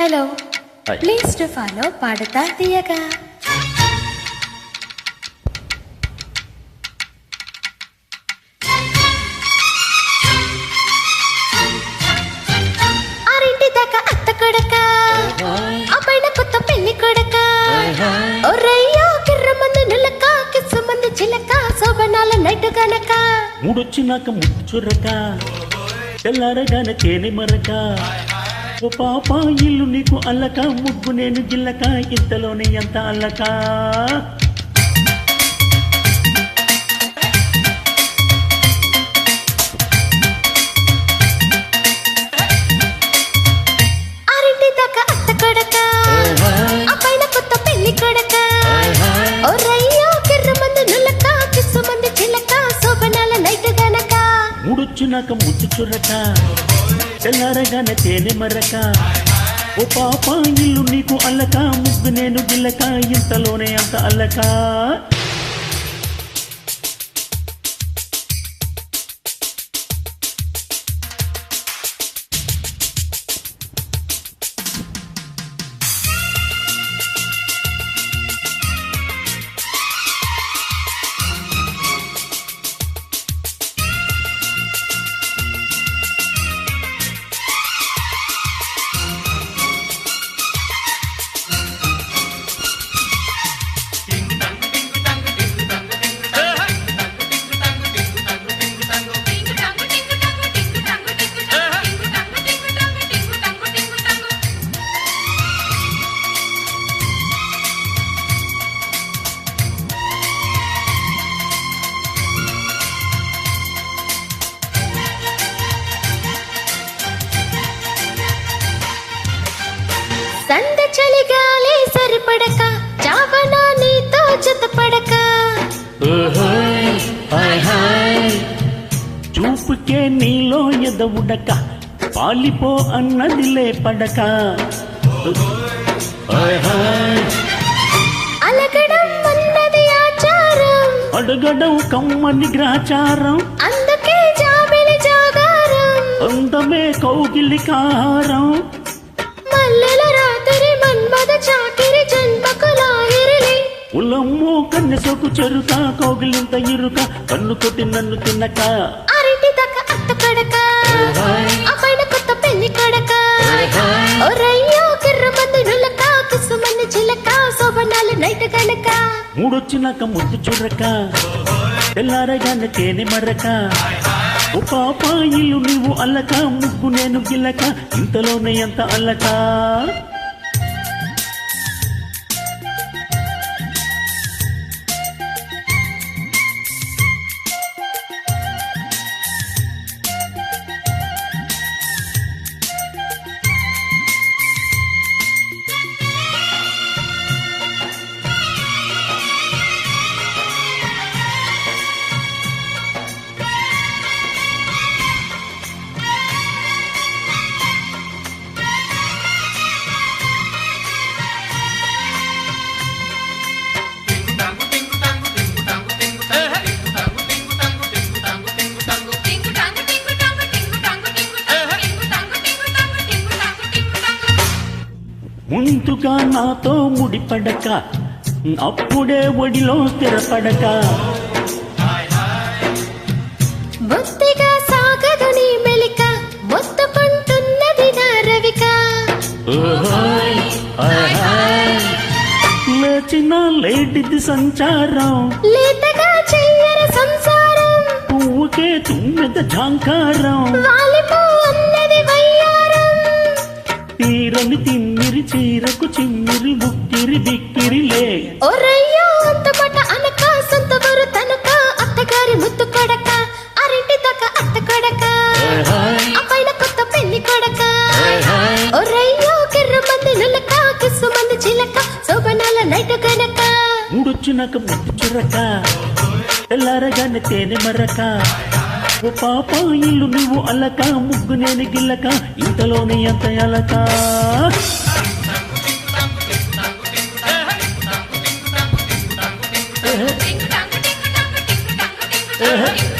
Hello, Hi. Please to follow పాడతా తీయగా. ఆరింటి దాకా అత్త కొడక, ఆ పైన కొత్త పెళ్లి కొడక. ఒర్రయ్యో కిర్రమంది నులక, కిస్సుమంది చిలక, శోభనాల నైటు గనక. మూడొచ్చినాక ముద్దు చుర్రక, తెల్లారగానే తేనె మరక. ఓ పాప ఇల్లు నీకు అల్లక, ముగ్గు నేను గిల్లక, ఇంతలోనే ఎంత అల్లక. ఆరింటి దాకా అత్త కొడక, ఆ పైన కొత్త పెళ్లి కొడక. ఒర్రయ్యో కిర్రమంది నులక, కిస్సుమంది చిలక, శోభనాల నైటు గనక. మూడొచ్చినాక ముద్దు చుర్రక, తెల్లారగానే తేనె మరక. ఓ పాప ఇల్లు నీకు అల్లక, ముగ్గు నేను గిల్లక, ఇంతలోనే అంత అల్లక. సంద చలిగాలి సరిపడక, జాబనా నీతో జతపడక. చూపుకే నీలో ఎదవుడక, పాలిపో అన్నదిలే పడక. అలగడం అన్నది ఆచారం, అడగడం కమ్మని గ్రాచారం. అందుకే జాబిలి జాగారం. అందమే కౌగిలి కారం. మల్లెల రాత్రి మన్మద చాకిరి, జన్మకు లాహిరిలి. ఉలమ్ము కన్నె సోకు చెరుక, కౌగిలింత ఇరుక, కన్ను కొట్టి నన్ను తిన్నక. ఆరింటి దాకా అత్త కొడక, ఆ పైన కొత్త పెళ్లి కొడక. ఒర్రయ్యో కిర్రమంది నులక, కిస్సుమంది చిలక, శోభనాలు నైట్ గనక. మూడొచ్చినాక ముద్దు చుర్రక, తెల్లారగానే తేనె మరక. ఓ పాప ఇల్లు నీవు అల్లక, ముగ్గు నేను గిల్లక, ఇంతలోనే ఎంత అల్లక. ముందుగా నాతో ముడిపడక, అప్పుడే ఒడిలో స్థిరపడక. బొత్తిగా సాగదు నీ మెలిక, మొత్తుకుంటున్నది నా రవిక. లేచిన లేటిది సంచారం, లేతగా చెయ్యర సంసారం. పువ్వుకే తుమ్మెద ఝాంకారం. వాలిపో అన్నది వయ్యారం. తీరని తిమ్మిరి చీరకు చిమ్మిరి, బుక్కిరి బిక్కిరిలే. ఒర్రయ్యో అంత మాట అనక, సొంత ఊరు తనక, అత్తగారి ముద్దు కొడక. ఆరింటి దాకా అత్త కొడక, ఆ పైన కొత్త పెళ్లి కొడక. ఒర్రయ్యో కిర్రమంది నులక, కిస్సుమంది చిలక, శోభనాల నైటు గనక. మూడొచ్చినాక ముద్దు చుర్రక, తెల్లారగానే తేనె మరక. ఓ పాప ఇల్లు నువ్వు అల్లక, ముగ్గు నేను గిల్లక, ఇంతలోనే ఎంత అలక. టింగు టాంగు టింగు టాంగు టింగు టాంగు టింగు టాంగు టింగు టాంగు.